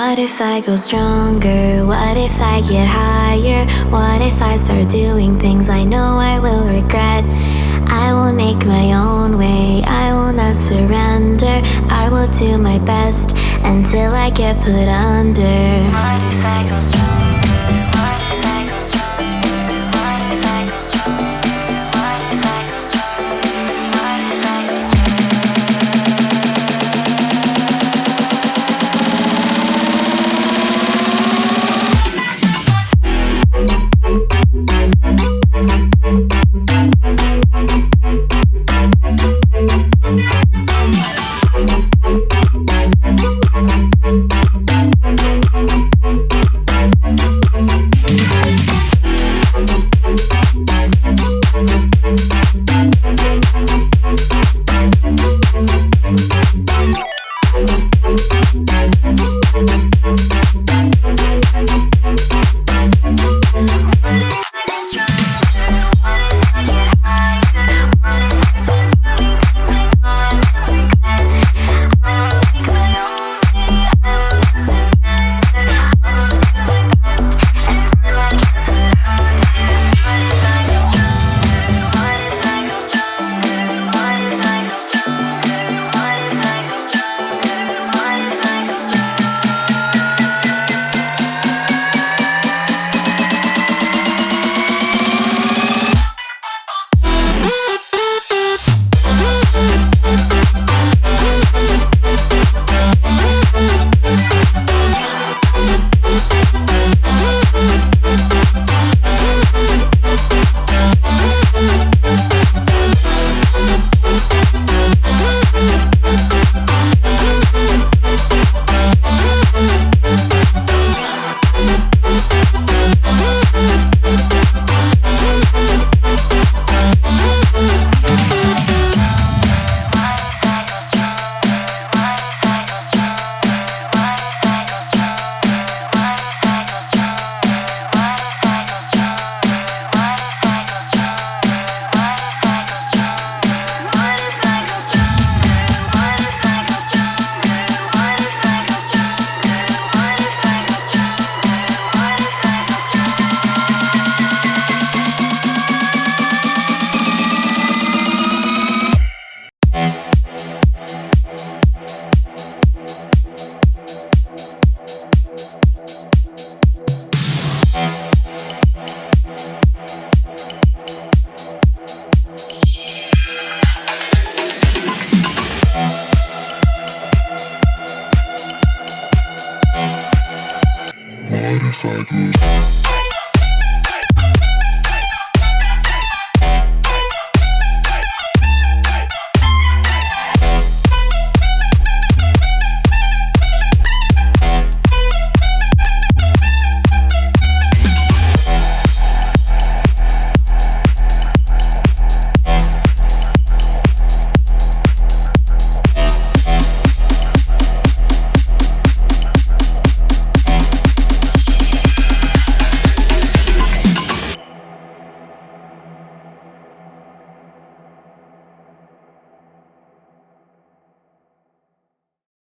What if I go stronger? What if I get higher? What if I start doing things I know I will regret? I will make my own way, I will not surrender. I will do my best until I get put under. What if I go stronger? What if I go stronger? What if I go stronger? What if I go stronger? What if I go stronger? What if I go